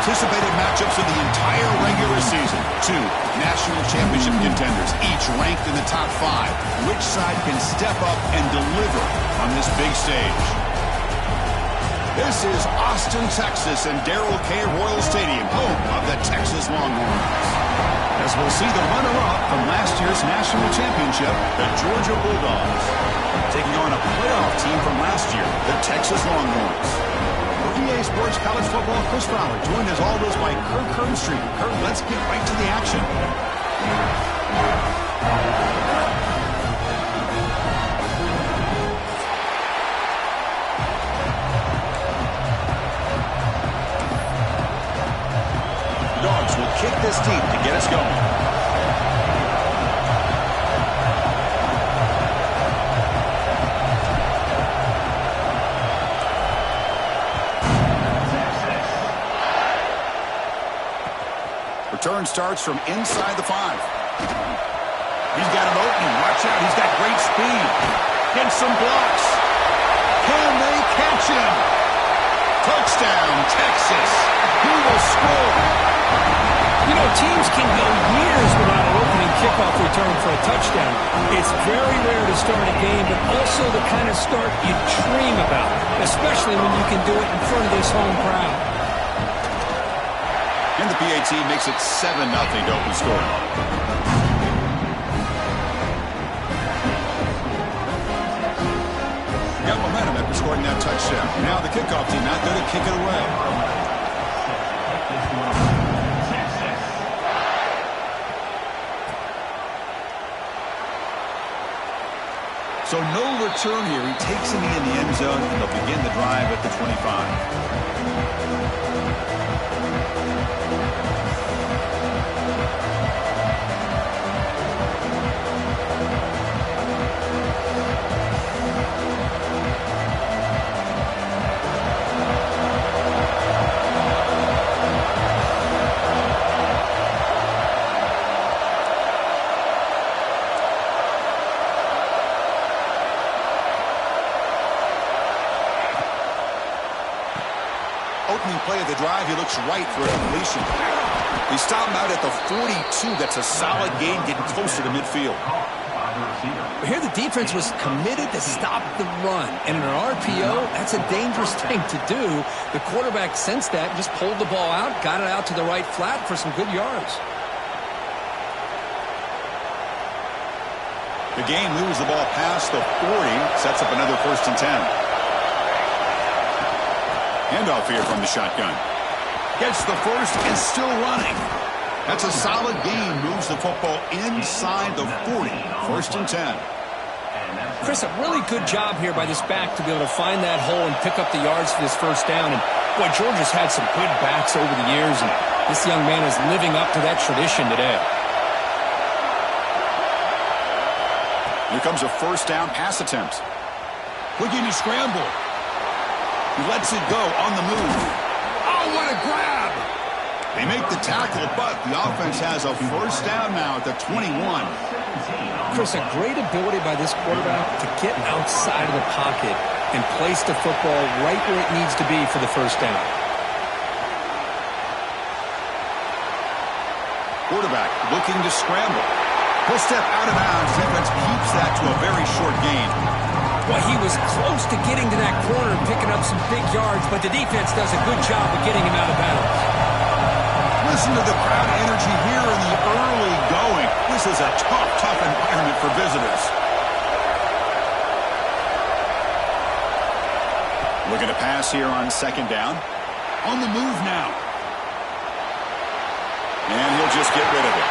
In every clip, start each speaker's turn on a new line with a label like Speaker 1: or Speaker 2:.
Speaker 1: anticipated matchups of the entire regular season. Two national championship contenders, each ranked in the top 5. Which side can step up and deliver on this big stage? This is Austin, Texas, and Darrell K. Royal Stadium, home of the Texas Longhorns. As we'll see the runner-up from last year's national championship, the Georgia Bulldogs, taking on a playoff team from last year, the Texas Longhorns. For EA Sports College Football, Chris Fowler, joined as always by Kirk Herbstreit. Kirk, let's get right to the action. Dogs will kick this deep to get us going. Return starts from inside the 5. He's got an opening. Watch out. He's got great speed. Gets some blocks. Can they catch him? Touchdown, Texas. Who will score?
Speaker 2: You know, teams can go years without an opening kickoff return for a touchdown. It's very rare to start a game, but also the kind of start you dream about, especially when you can do it in front of this home crowd.
Speaker 1: And the PAT makes it 7-0 to open score. Got momentum after scoring that touchdown. Now the kickoff team out there to kick it away. So no return here. He takes him in the end zone, and they'll begin the drive at the 25. Opening play of the drive, he looks right for a completion. He stopped him out at the 42. That's a solid gain, getting closer to midfield.
Speaker 2: Here the defense was committed to stop the run. And in an RPO, that's a dangerous thing to do. The quarterback sensed that, just pulled the ball out, got it out to the right flat for some good yards.
Speaker 1: The game moves the ball past the 40, sets up another 1st and 10. Handoff here from the shotgun. Gets the first and still running. That's a solid gain. Moves the football inside the 40. 1st and 10.
Speaker 2: Chris, a really good job here by this back to be able to find that hole and pick up the yards for this 1st down. And boy, Georgia's had some good backs over the years, and this young man is living up to that tradition today.
Speaker 1: Here comes a 1st down pass attempt. Looking to scramble. He lets it go on the move. Oh, what a grab! They make the tackle, but the offense has a 1st down now at the 21.
Speaker 2: Chris, a great ability by this quarterback to get outside of the pocket and place the football right where it needs to be for the 1st down.
Speaker 1: Quarterback looking to scramble. He'll step out of bounds. Defense keeps that to a very short gain.
Speaker 2: Well, he was close to getting to that corner and picking up some big yards, but the defense does a good job of getting him out of bounds.
Speaker 1: Listen to the crowd energy here in the early going. This is a tough environment for visitors. Looking to pass here on 2nd down. On the move now. And he'll just get rid of it.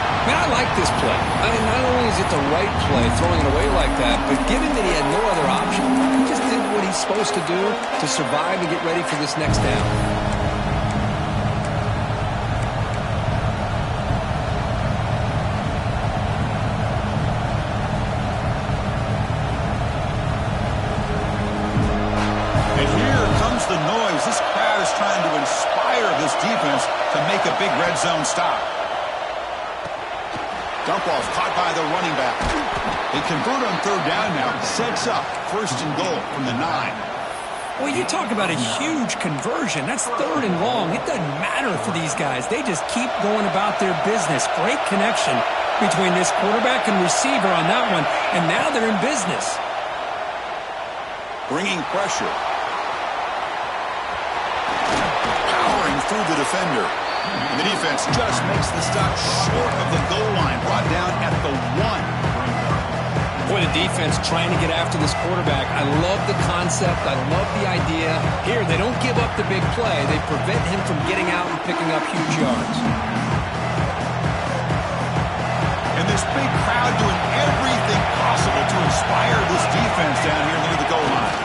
Speaker 2: Man, I like this play. I mean, not only is it the right play, throwing it away like that, but given that he had no other option, he just did what he's supposed to do to survive and get ready for this next down.
Speaker 1: And here comes the noise. This crowd is trying to inspire this defense to make a big red zone stop. Dump off caught by the running back. They convert on 3rd down now. Sets up 1st and goal from the 9.
Speaker 2: Well, you talk about a huge conversion. That's 3rd and long. It doesn't matter for these guys. They just keep going about their business. Great connection between this quarterback and receiver on that one, and now they're in business.
Speaker 1: Bringing pressure. Powering through the defender. And the defense just makes the stop short of the goal line, brought down at the 1.
Speaker 2: Boy, the defense trying to get after this quarterback. I love the concept. I love the idea. Here, they don't give up the big play. They prevent him from getting out and picking up huge yards.
Speaker 1: And this big crowd doing everything possible to inspire this defense down here near the goal line.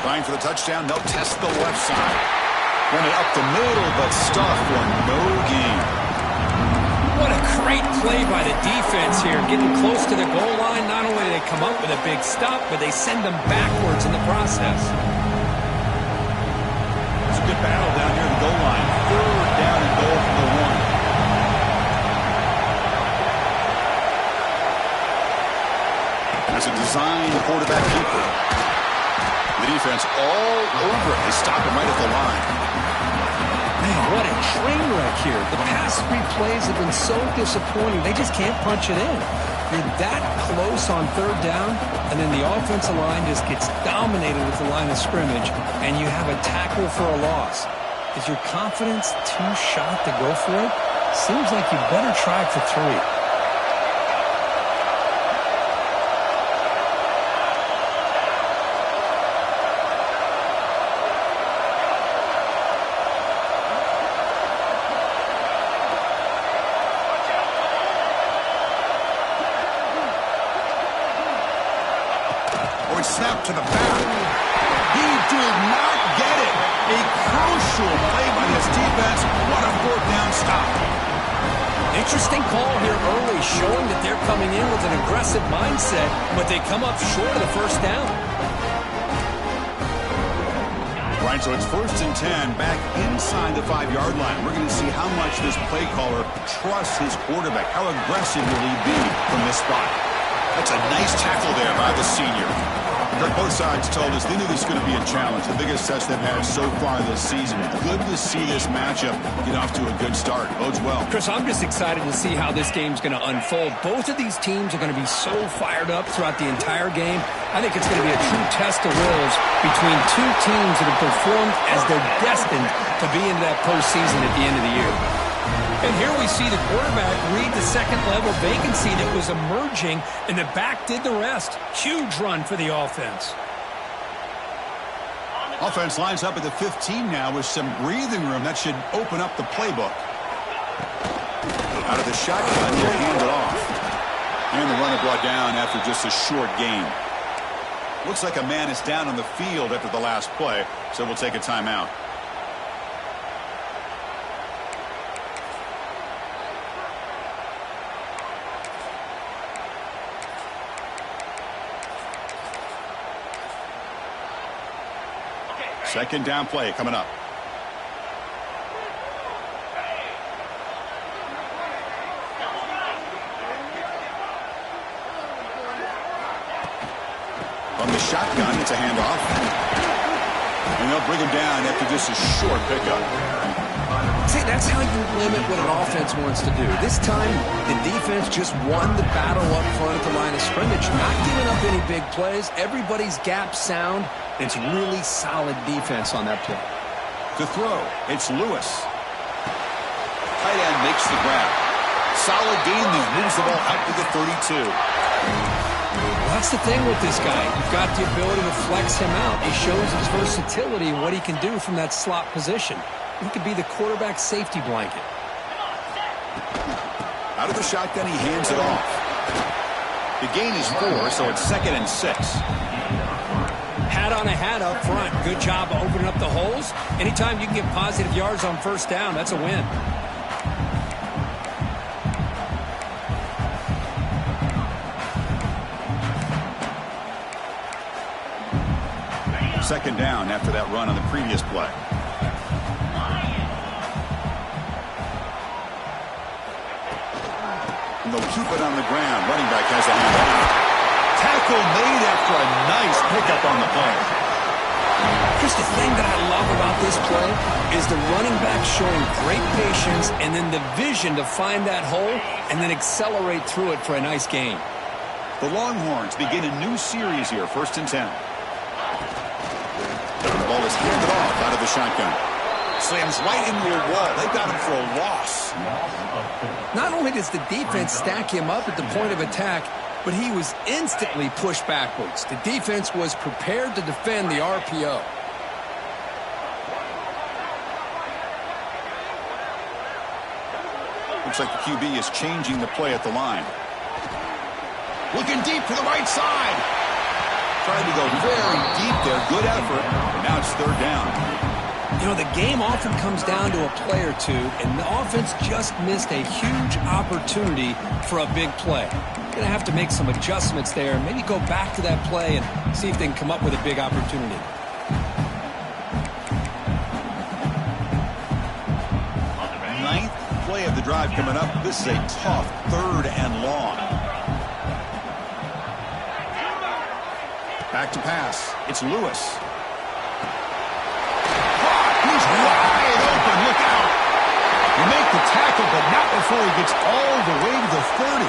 Speaker 1: Trying for the touchdown. They'll test the left side. Run it up the middle, but stuffed for no gain.
Speaker 2: What a great play by the defense here. Getting close to the goal line, not only do they come up with a big stop, but they send them backwards in the process.
Speaker 1: It's a good battle down here at the goal line. 3rd down and goal from the 1. As a designed quarterback keeper. The defense all over it. They stop him right at the line.
Speaker 2: Man, what a train wreck here. The past 3 plays have been so disappointing. They just can't punch it in. You're that close on 3rd down, and then the offensive line just gets dominated at the line of scrimmage, and you have a tackle for a loss. Is your confidence too shot to go for it? Seems like you better try for 3.
Speaker 1: Snap to the back. He did not get it. A crucial play by this defense. What a 4th down stop.
Speaker 2: Interesting call here early, showing that they're coming in with an aggressive mindset, but they come up short of the 1st down.
Speaker 1: Right, so it's 1st and 10, back inside the 5-yard line. We're going to see how much this play caller trusts his quarterback. How aggressive will he be from this spot? That's a nice tackle there by the senior. Both sides told us they knew this was going to be a challenge, the biggest test they've had so far this season. Good to see this matchup get off to a good start. Bodes well.
Speaker 2: Chris, I'm just excited to see how this game's going to unfold. Both of these teams are going to be so fired up throughout the entire game. I think it's going to be a true test of wills between 2 teams that have performed as they're destined to be into that postseason at the end of the year. And here we see the quarterback read the second-level vacancy that was emerging, and the back did the rest. Huge run for the offense.
Speaker 1: Offense lines up at the 15 now with some breathing room. That should open up the playbook. Out of the shotgun, they'll hand it off. And the runner brought down after just a short gain. Looks like a man is down on the field after the last play, so we'll take a timeout. Second down play coming up. From the shotgun, it's a handoff. And they'll bring him down after just a short pickup.
Speaker 2: See, that's how you limit what an offense wants to do. This time, the defense just won the battle up front at the line of scrimmage, not giving up any big plays. Everybody's gap sound. It's really solid defense on that play.
Speaker 1: To throw, it's Lewis. Tight end makes the grab. Solid gain there. Moves the ball out to the 32.
Speaker 2: Well, that's the thing with this guy. You've got the ability to flex him out. He shows his versatility and what he can do from that slot position. He could be the quarterback safety blanket.
Speaker 1: Out of the shotgun, he hands it off. The gain is 4, so it's 2nd and 6.
Speaker 2: Hat on a hat up front. Good job of opening up the holes. Anytime you can get positive yards on 1st down, that's a win.
Speaker 1: Second down after that run on the previous play. And they'll keep it on the ground. Running back has a handoff. Tackle made after a nice pickup on the play.
Speaker 2: Just the thing that I love about this play is the running back showing great patience and then the vision to find that hole and then accelerate through it for a nice gain.
Speaker 1: The Longhorns begin a new series here, 1st and 10. The ball is handed off out of the shotgun. Slams right into a wall. They got him for a loss.
Speaker 2: Not only does the defense stack him up at the point of attack, but he was instantly pushed backwards. The defense was prepared to defend the RPO.
Speaker 1: Looks like the QB is changing the play at the line. Looking deep to the right side. Tried to go very deep there. Good effort. And now it's 3rd down.
Speaker 2: You know, the game often comes down to a play or two, and the offense just missed a huge opportunity for a big play. Going to have to make some adjustments there. Maybe go back to that play and see if they can come up with a big opportunity.
Speaker 1: Ninth play of the drive coming up. This is a tough 3rd and long. Back to pass. It's Lewis. He's wide open. Look out. You make the tackle, but not before he gets all the way to the 30.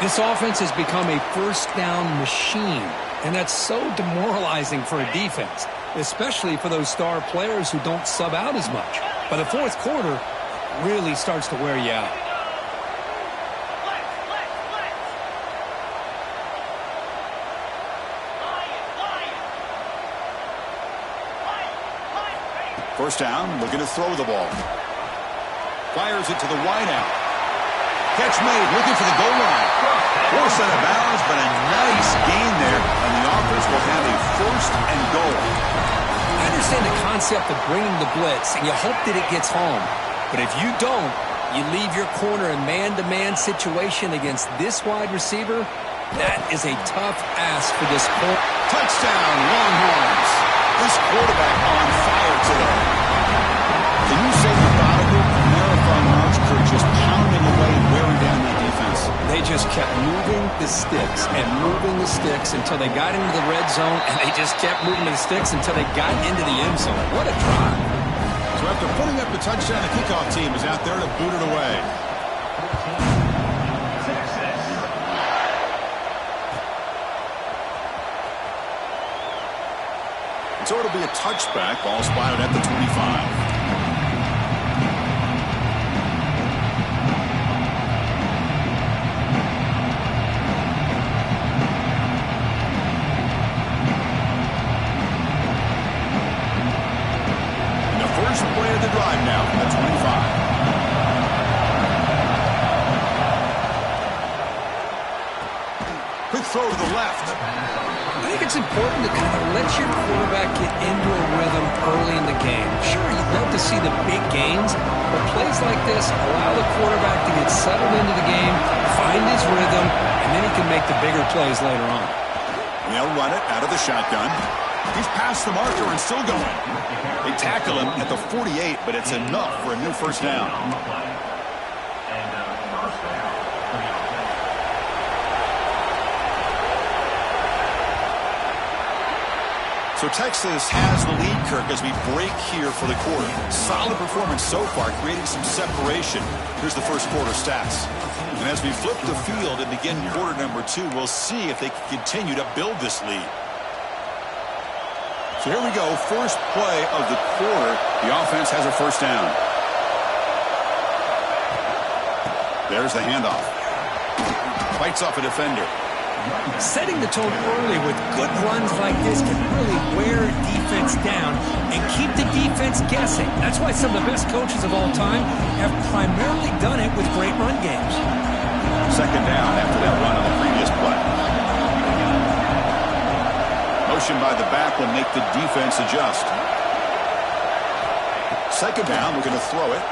Speaker 2: This offense has become a first down machine, and that's so demoralizing for a defense, especially for those star players who don't sub out as much. By the 4th quarter, it really starts to wear you out.
Speaker 1: First down, looking to throw the ball. Fires it to the wideout. Catch made, looking for the goal line. Forced out of bounds, but a nice gain there, and the offense will have a 1st and goal.
Speaker 2: I understand the concept of bringing the blitz, and you hope that it gets home. But if you don't, you leave your corner in man-to-man situation against this wide receiver. That is a tough ask for this corner.
Speaker 1: Touchdown, Longhorns. This quarterback on fire today. Can you say methodical? Marathon march crew just pounding away and wearing down that defense.
Speaker 2: They just kept moving the sticks and moving the sticks until they got into the red zone, and they just kept moving the sticks until they got into the end zone. What a drive.
Speaker 1: So after putting up the touchdown, the kickoff team is out there to boot it away. So it'll be a touchback. Ball spotted at the 25. First play of the drive now from the 25. Quick throw to the left.
Speaker 2: I think it's important to kind of let your quarterback get into a rhythm early in the game. Sure, you'd love to see the big gains, but plays like this allow the quarterback to get settled into the game, find his rhythm, and then he can make the bigger plays later on.
Speaker 1: They'll run it out of the shotgun. He's past the marker and still going. They tackle him at the 48, but it's enough for a new first down. So Texas has the lead, Kirk, as we break here for the quarter. Solid performance so far, creating some separation. Here's the first quarter stats. And as we flip the field and begin quarter number 2, we'll see if they can continue to build this lead. So here we go, first play of the quarter. The offense has a first down. There's the handoff. Fights off a defender.
Speaker 2: Setting the tone early with good runs like this can really wear a defense down and keep the defense guessing. That's why some of the best coaches of all time have primarily done it with great run games.
Speaker 1: Second down after that run on the previous play. Motion by the back will make the defense adjust. Second down, we're going to throw it.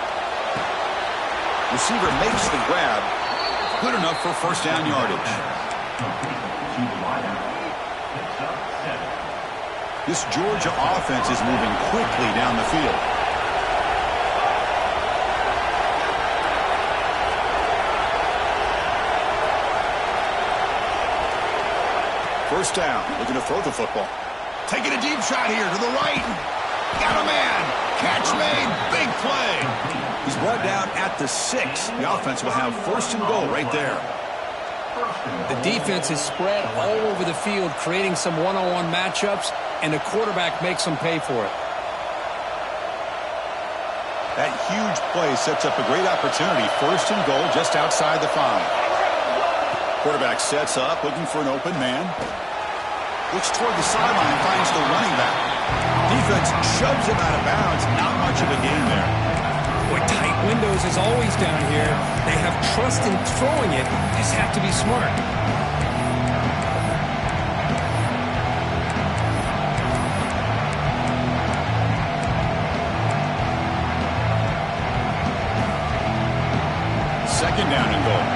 Speaker 1: Receiver makes the grab. Good enough for first down yardage. This Georgia offense is moving quickly down the field. First down, looking to throw the football. Taking a deep shot here to the right. Got a man. Catch made. Big play. He's brought down at the 6. The offense will have first and goal right there.
Speaker 2: The defense is spread all over the field, creating some one-on-one matchups, and the quarterback makes them pay for it.
Speaker 1: That huge play sets up a great opportunity. First and goal just outside the 5. Quarterback sets up, looking for an open man. Looks toward the sideline, finds the running back. Defense shoves him out of bounds. Not much of a gain there.
Speaker 2: Boy, tight windows is always down here. They have trust in throwing it. Just have to be smart.
Speaker 1: Second down and goal.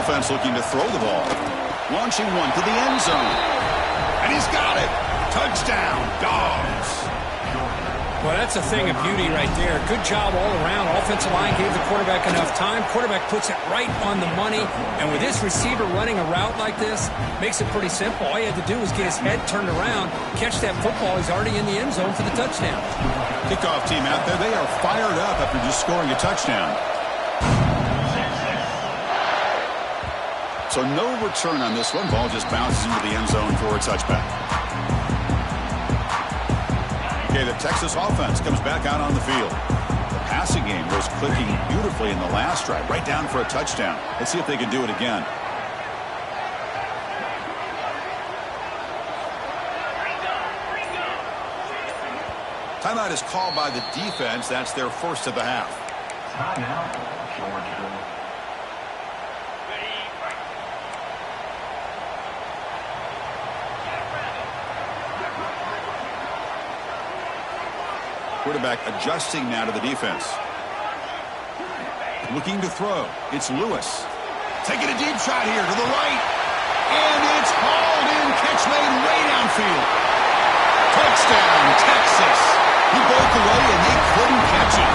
Speaker 1: Offense looking to throw the ball. Launching one to the end zone. And he's got it. Touchdown, Dogs.
Speaker 2: Well, that's a thing of beauty right there. Good job all around. Offensive line gave the quarterback enough time. Quarterback puts it right on the money. And with this receiver running a route like this, makes it pretty simple. All you had to do was get his head turned around, catch that football. He's already in the end zone for the touchdown.
Speaker 1: Kickoff team out there. They are fired up after just scoring a touchdown. So no return on this one. Ball just bounces into the end zone for a touchback. Okay, the Texas offense comes back out on the field. The passing game was clicking beautifully in the last drive, right down for a touchdown. Let's see if they can do it again. Timeout is called by the defense. That's their first of the half.
Speaker 3: Timeout, Georgia.
Speaker 1: Quarterback adjusting now to the defense. Looking to throw. It's Lewis. Taking a deep shot here to the right. And it's hauled in. Catch made way downfield. Touchdown, Texas. He broke away and they couldn't catch him.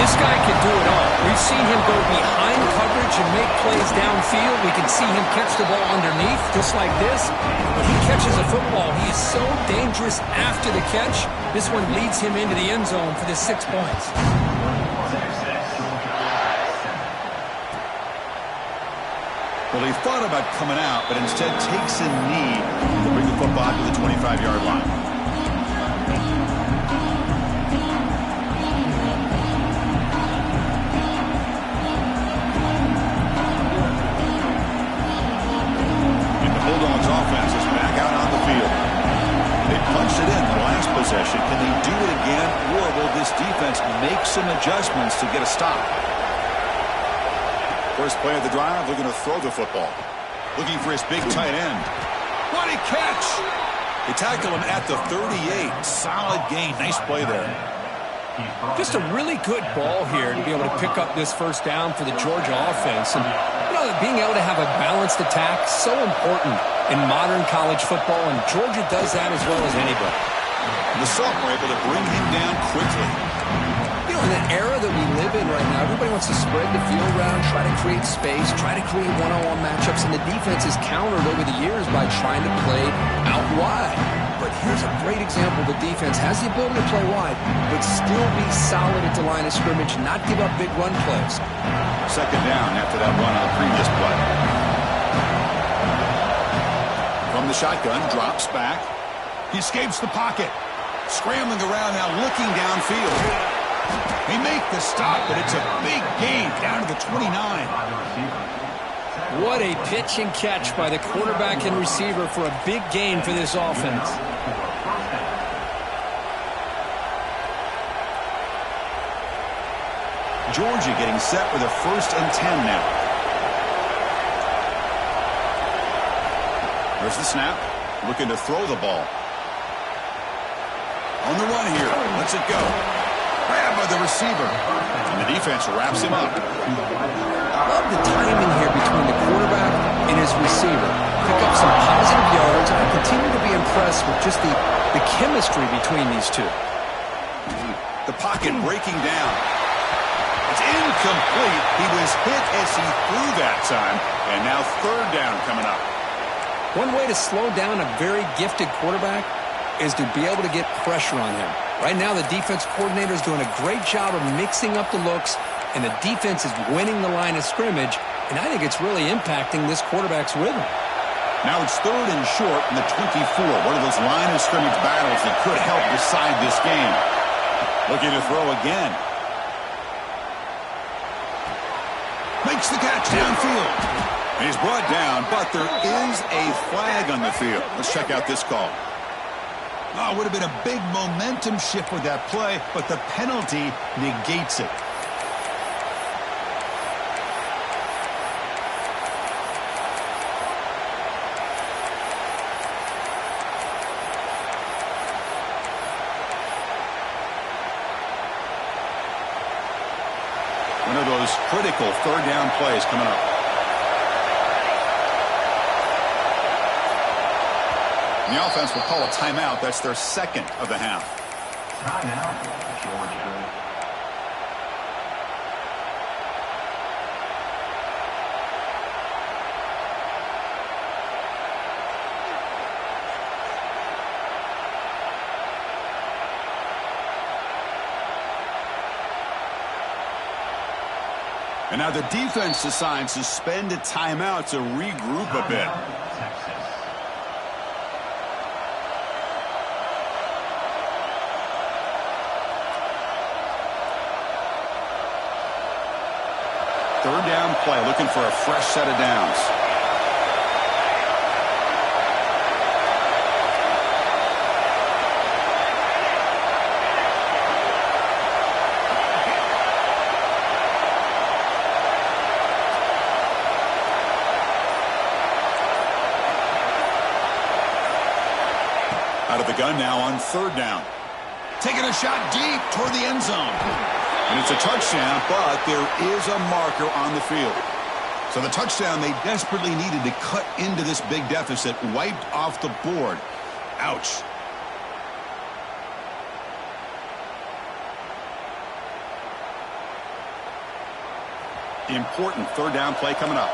Speaker 2: This guy can do it all. We've seen him go behind coverage and make plays downfield. We can see him catch the ball underneath, just like this. When he catches a football, he is so dangerous after the catch. This one leads him into the end zone for the 6 points.
Speaker 1: Well, he thought about coming out, but instead takes a knee to bring the football to the 25-yard line. Bulldogs offense is back out on the field. They punched it in the last possession. Can they do it again, or will this defense make some adjustments to get a stop? First play of the drive, they're going to throw the football. Looking for his big tight end. What a catch! They tackle him at the 38. Solid gain. Nice play there.
Speaker 2: Just a really good ball here to be able to pick up this first down for the Georgia offense. And, you know, being able to have a balanced attack, so important in modern college football, and Georgia does that as well as anybody.
Speaker 1: The Salk were able to bring him down quickly.
Speaker 2: You know, in the era that we live in right now, everybody wants to spread the field around, try to create space, try to create one-on-one matchups, and the defense is countered over the years by trying to play out wide. But here's a great example. The defense has the ability to play wide, but still be solid at the line of scrimmage, not give up big run plays.
Speaker 1: Second down after that run on the previous play. From the shotgun, drops back. He escapes the pocket. Scrambling around now, looking downfield. They make the stop, but it's a big gain down to the 29.
Speaker 2: What a pitch and catch by the quarterback and receiver for a big gain for this offense.
Speaker 1: Georgia getting set with a 1st and 10 now. There's the snap. Looking to throw the ball. On the run here. Lets it go. Grabbed by the receiver. And the defense wraps him up.
Speaker 2: I love the timing here between the quarterback and his receiver. Pick up some positive yards, and I continue to be impressed with just the chemistry between these two.
Speaker 1: The pocket breaking down. It's incomplete. Incomplete. He was hit as he threw that time. And now third down coming up.
Speaker 2: One way to slow down a very gifted quarterback is to be able to get pressure on him. Right now, the defense coordinator is doing a great job of mixing up the looks, and the defense is winning the line of scrimmage, and I think it's really impacting this quarterback's rhythm.
Speaker 1: Now it's third and short in the 24. One of those line of scrimmage battles that could help decide this game. Looking to throw again. Makes the catch downfield. And he's brought down, but there is a flag on the field. Let's check out this call. Oh, would have been a big momentum shift with that play, but the penalty negates it. One of those critical third down plays coming up. And the offense will call a timeout. That's their second of the half.
Speaker 3: Timeout, Georgia.
Speaker 1: And now the defense decides to spend a timeout to regroup a bit. Third down play, looking for a fresh set of downs. Out of the gun now on third down. Taking a shot deep toward the end zone. And it's a touchdown, but there is a marker on the field. So the touchdown they desperately needed to cut into this big deficit wiped off the board. Ouch. Important third down play coming up.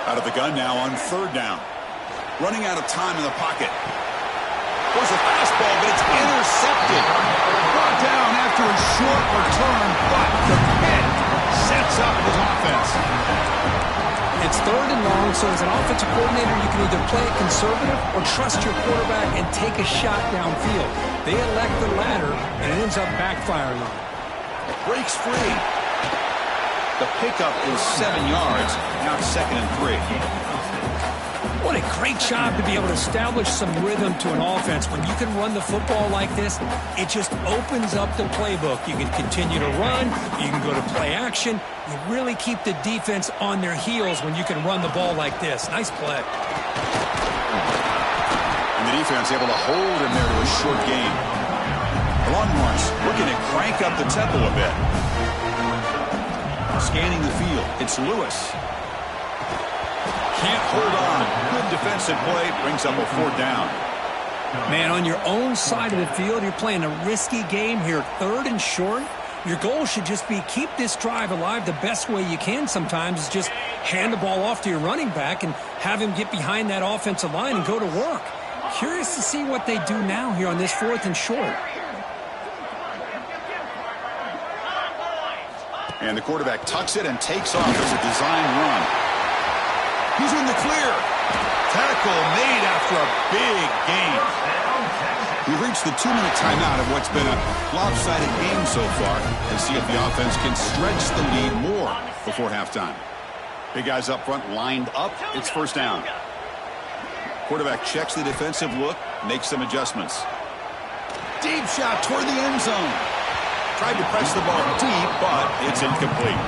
Speaker 1: Out of the gun now on third down. Running out of time in the pocket. There's a fastball, but it's intercepted. Brought down after a short return, but the pit sets up his offense.
Speaker 2: It's third and long, so as an offensive coordinator, you can either play it conservative or trust your quarterback and take a shot downfield. They elect the latter, and it ends up backfiring on them.
Speaker 1: Breaks free. The pickup is 7 yards. Now it's 2nd and 3.
Speaker 2: What a great job to be able to establish some rhythm to an offense. When you can run the football like this, it just opens up the playbook. You can continue to run. You can go to play action. You really keep the defense on their heels when you can run the ball like this. Nice play.
Speaker 1: And the defense able to hold him there to a short gain. The Longhorns looking to crank up the tempo a bit. Scanning the field. It's Lewis. Can't hold on. Good defensive play. Brings up a fourth down.
Speaker 2: Man, on your own side of the field, you're playing a risky game here. Third and short. Your goal should just be keep this drive alive the best way you can sometimes is just hand the ball off to your running back and have him get behind that offensive line and go to work. Curious to see what they do now here on this 4th and short.
Speaker 1: And the quarterback tucks it and takes off as a design run. He's in the clear. Tackle made after a big gain. We've reached the 2-minute timeout of what's been a lopsided game so far to see if the offense can stretch the lead more before halftime. Big guys up front lined up. It's first down. Quarterback checks the defensive look, makes some adjustments. Deep shot toward the end zone. Tried to press the ball deep, but it's incomplete.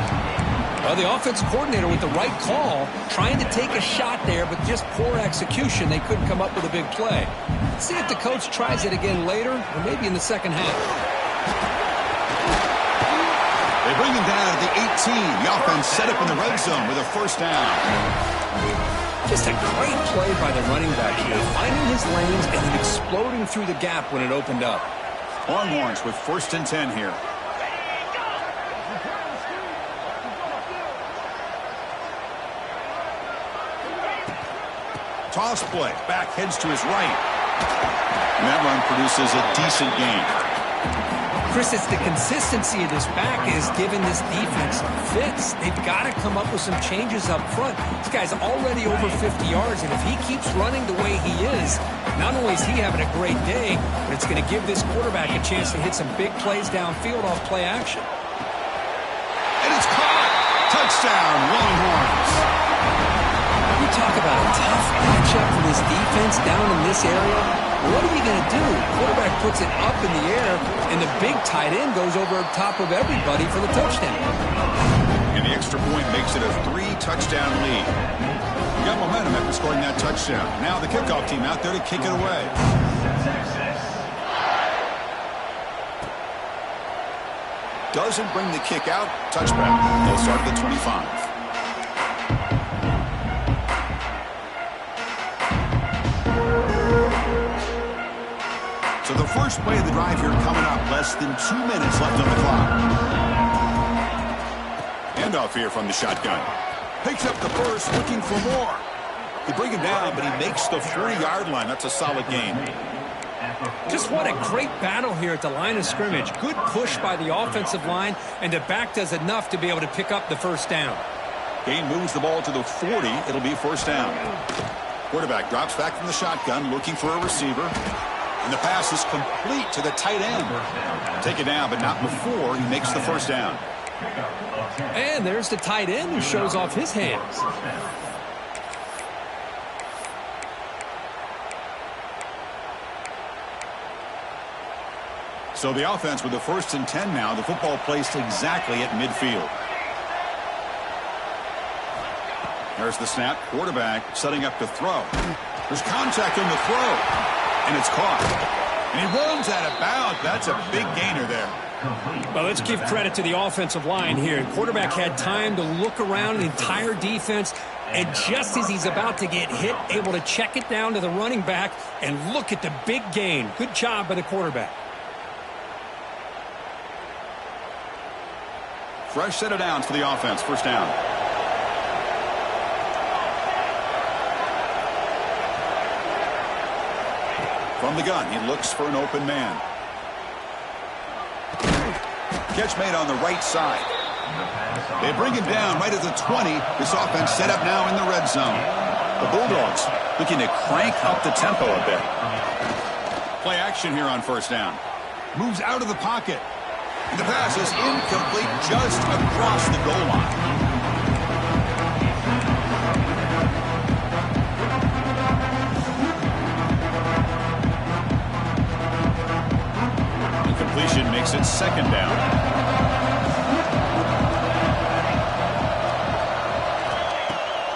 Speaker 2: Well, the offensive coordinator with the right call, trying to take a shot there, but just poor execution. They couldn't come up with a big play. See if the coach tries it again later, or maybe in the second half.
Speaker 1: They bring him down at the 18. The offense set up in the red zone with a first down.
Speaker 2: Just a great play by the running back here, finding his lanes and then exploding through the gap when it opened up.
Speaker 1: Longhorns with 1st and 10 here. Toss play. Back heads to his right. And that run produces a decent gain.
Speaker 2: Chris, it's the consistency of this back is giving this defense fits. They've got to come up with some changes up front. This guy's already over 50 yards, and if he keeps running the way he is, not only is he having a great day, but it's going to give this quarterback a chance to hit some big plays downfield off play action.
Speaker 1: And it's caught. Touchdown, Longhorns.
Speaker 2: You talk about a tough matchup for this defense down in this area. What are you going to do? Quarterback puts it up in the air, and the big tight end goes over top of everybody for the touchdown.
Speaker 1: And the extra point makes it a 3-touchdown lead. We got momentum after scoring that touchdown. Now the kickoff team out there to kick it away. Doesn't bring the kick out. Touchback. They'll start at the 25. So the first play of the drive here coming up. Less than 2 minutes left on the clock. Handoff here from the shotgun. Picks up the first, looking for more. They bring him down, but he makes the 40-yard line. That's a solid gain.
Speaker 2: Just what a great battle here at the line of scrimmage. Good push by the offensive line, and the back does enough to be able to pick up the first down.
Speaker 1: Gain moves the ball to the 40. It'll be first down. Quarterback drops back from the shotgun, looking for a receiver. And the pass is complete to the tight end. Take it down, but not before he makes the first down.
Speaker 2: And there's the tight end who shows off his hands.
Speaker 1: So the offense with the 1st and 10 now. The football placed exactly at midfield. There's the snap. Quarterback setting up to throw. There's contact on the throw. And it's caught. And he runs out of bounds. That's a big gainer there.
Speaker 2: Well, let's give credit to the offensive line here. Quarterback had time to look around the entire defense, and just as he's about to get hit, able to check it down to the running back, and look at the big gain. Good job by the quarterback.
Speaker 1: Fresh set of downs for the offense. First down. From the gun, he looks for an open man. Catch made on the right side. They bring him down right at the 20. This offense set up now in the red zone. The Bulldogs looking to crank up the tempo a bit. Play action here on first down. Moves out of the pocket. And the pass is incomplete just across the goal line. Completion makes it second down.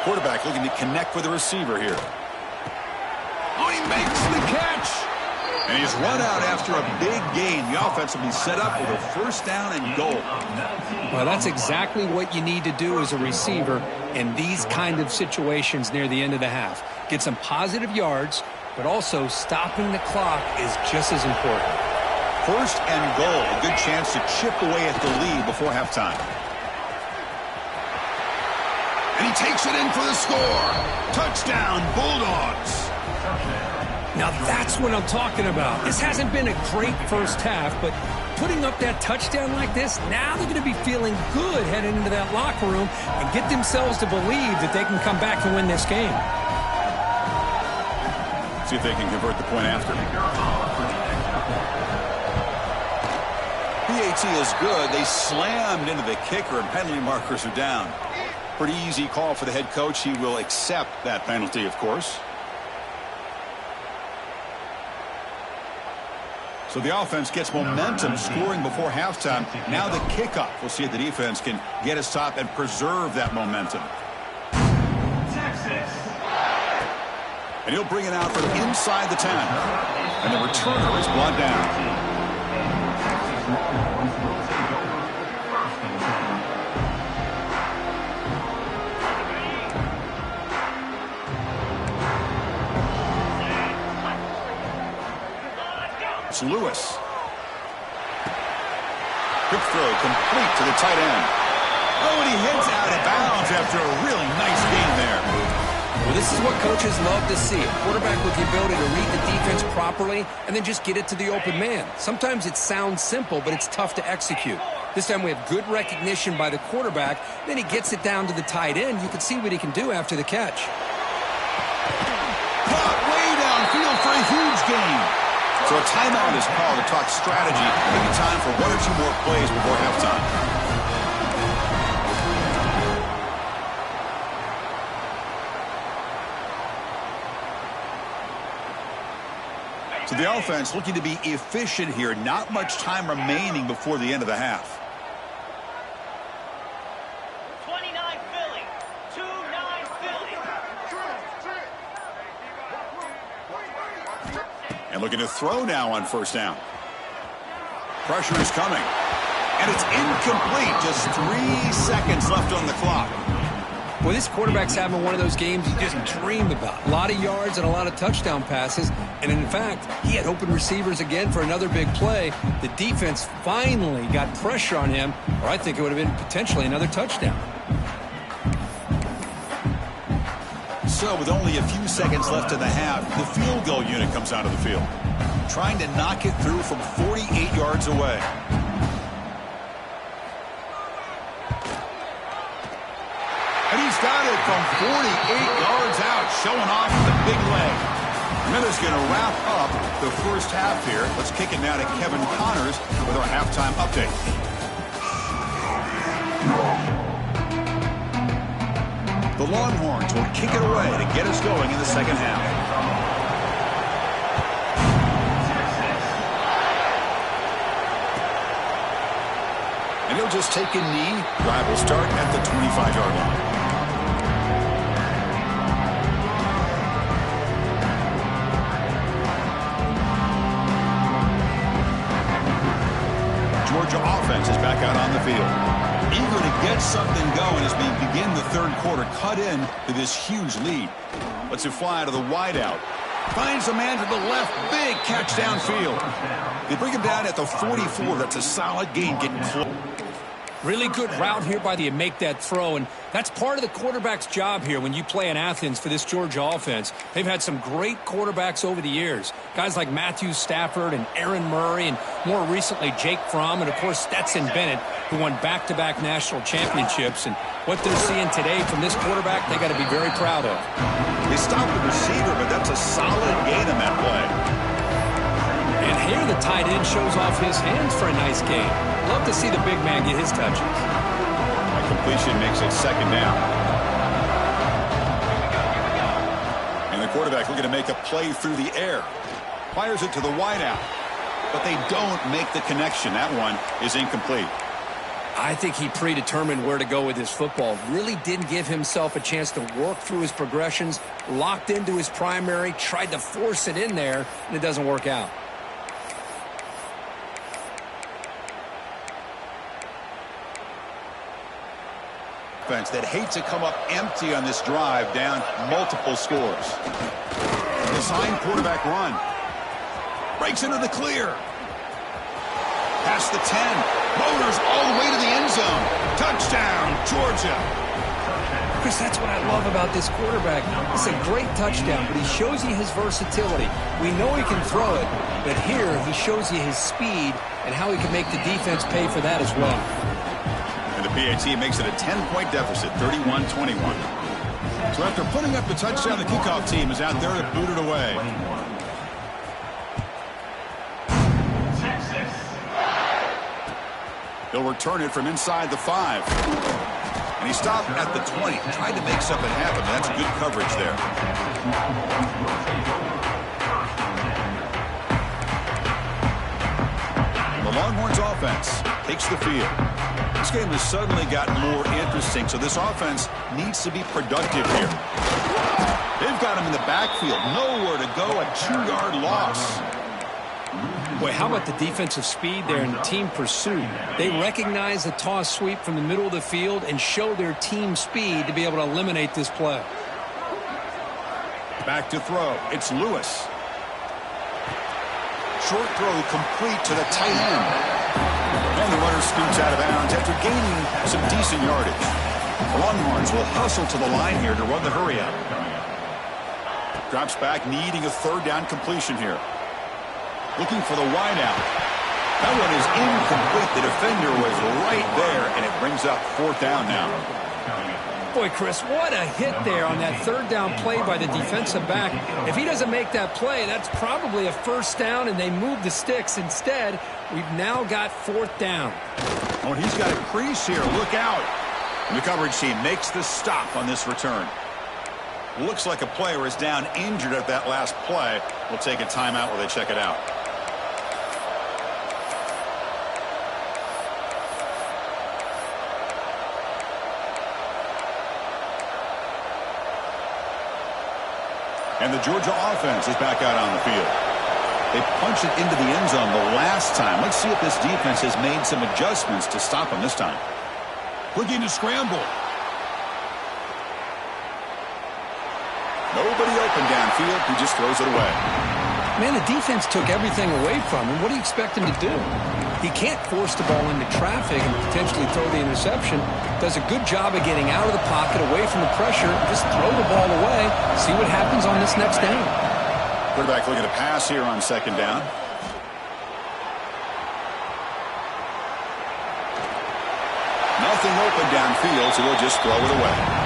Speaker 1: Quarterback looking to connect with the receiver here. Oh, he makes the catch. And he's run out after a big gain. The offense will be set up with a first down and goal.
Speaker 2: Well, that's exactly what you need to do as a receiver in these kind of situations near the end of the half. Get some positive yards, but also stopping the clock is just as important.
Speaker 1: First and goal, a good chance to chip away at the lead before halftime. And he takes it in for the score. Touchdown, Bulldogs.
Speaker 2: Now that's what I'm talking about. This hasn't been a great first half, but putting up that touchdown like this, now they're going to be feeling good heading into that locker room and get themselves to believe that they can come back and win this game.
Speaker 1: See if they can convert the point after. PAT is good. They slammed into the kicker, and penalty markers are down. Pretty easy call for the head coach. He will accept that penalty, of course. So the offense gets momentum scoring before halftime. Now the kickoff. We'll see if the defense can get us top and preserve that momentum. And he'll bring it out from inside the 10. And the returner is brought down. It's Lewis. Quick throw complete to the tight end. Oh, and he heads out of bounds after a really nice game there.
Speaker 2: Well, this is what coaches love to see. A quarterback with the ability to read the defense properly and then just get it to the open man. Sometimes it sounds simple, but it's tough to execute. This time we have good recognition by the quarterback. Then he gets it down to the tight end. You can see what he can do after the catch.
Speaker 1: Caught way downfield for a huge gain. So a timeout is called to talk strategy. Maybe time for one or two more plays before halftime. So the offense looking to be efficient here. Not much time remaining before the end of the half.
Speaker 4: 29 Philly. 2-9 Philly.
Speaker 1: And looking to throw now on first down. Pressure is coming. And it's incomplete. Just 3 seconds left on the clock.
Speaker 2: Well, this quarterback's having one of those games you just dream about. A lot of yards and a lot of touchdown passes. And in fact, he had open receivers again for another big play. The defense finally got pressure on him, or I think it would have been potentially another touchdown.
Speaker 1: So with only a few seconds left in the half, the field goal unit comes out of the field, trying to knock it through from 48 yards away. And he's got it from 48 yards out, showing off the big leg. And that is going to wrap up the first half here. Let's kick it now to Kevin Connors with our halftime update. The Longhorns will kick it away to get us going in the second half. And he'll just take a knee. Drive will start at the 25-yard line. Georgia offense is back out on the field. Eager to get something going as we begin the third quarter. Cut in to this huge lead. Lets it fly to the wideout. Finds a man to the left. Big catch downfield. They bring him down at the 44. That's a solid gain getting close.
Speaker 2: Really good route here by the make that throw, and that's part of the quarterback's job here when you play in Athens for this Georgia offense. They've had some great quarterbacks over the years. Guys like Matthew Stafford and Aaron Murray, and more recently Jake Fromm, and of course Stetson Bennett, who won back-to-back national championships. And what they're seeing today from this quarterback, they got to be very proud of.
Speaker 1: They stopped the receiver, but that's a solid gain in that play.
Speaker 2: And here the tight end shows off his hands for a nice gain. Love to see the big man get his touches.
Speaker 1: That completion makes it second down. And the quarterback looking to make a play through the air. Fires it to the wideout. But they don't make the connection. That one is incomplete.
Speaker 2: I think he predetermined where to go with his football. Really didn't give himself a chance to work through his progressions. Locked into his primary. Tried to force it in there, and it doesn't work out.
Speaker 1: That hate to come up empty on this drive, down multiple scores. Design quarterback run. Breaks into the clear. Past the 10. Motors all the way to the end zone. Touchdown, Georgia.
Speaker 2: Chris, that's what I love about this quarterback. It's a great touchdown, but he shows you his versatility. We know he can throw it, but here he shows you his speed and how he can make the defense pay for that as well.
Speaker 1: And the PAT makes it a 10-point deficit, 31-21. So after putting up the touchdown, the kickoff team is out there to boot it away. He'll return it from inside the 5. And he stopped at the 20. Tried to make something happen. That's good coverage there. And the Longhorns offense takes the field. This game has suddenly gotten more interesting, so this offense needs to be productive here. They've got him in the backfield. Nowhere to go. A 2-yard loss.
Speaker 2: Boy, how about the defensive speed there and team pursuit? They recognize the toss sweep from the middle of the field and show their team speed to be able to eliminate this play.
Speaker 1: Back to throw. It's Lewis. Short throw complete to the tight end. And the runner scoots out of bounds after gaining some decent yardage. Longhorns will hustle to the line here to run the hurry up. Drops back, needing a third down completion here. Looking for the wide out. That one is incomplete. The defender was right there, and it brings up fourth down now.
Speaker 2: Boy, Chris, what a hit there on that third down play by the defensive back. If he doesn't make that play, that's probably a first down, and they move the sticks. Instead, we've now got fourth down.
Speaker 1: Oh, he's got a crease here. Look out. And the coverage team makes the stop on this return. Looks like a player is down injured at that last play. We'll take a timeout while they check it out. And the Georgia offense is back out on the field. They punched it into the end zone the last time. Let's see if this defense has made some adjustments to stop them this time. Looking to scramble. Nobody open downfield. He just throws it away.
Speaker 2: Man, the defense took everything away from him. What do you expect him to do? He can't force the ball into traffic and potentially throw the interception. Does a good job of getting out of the pocket, away from the pressure. Just throw the ball away. See what happens on this next down.
Speaker 1: Quarterback looking to pass here on second down. Nothing open downfield, so they'll just throw it away.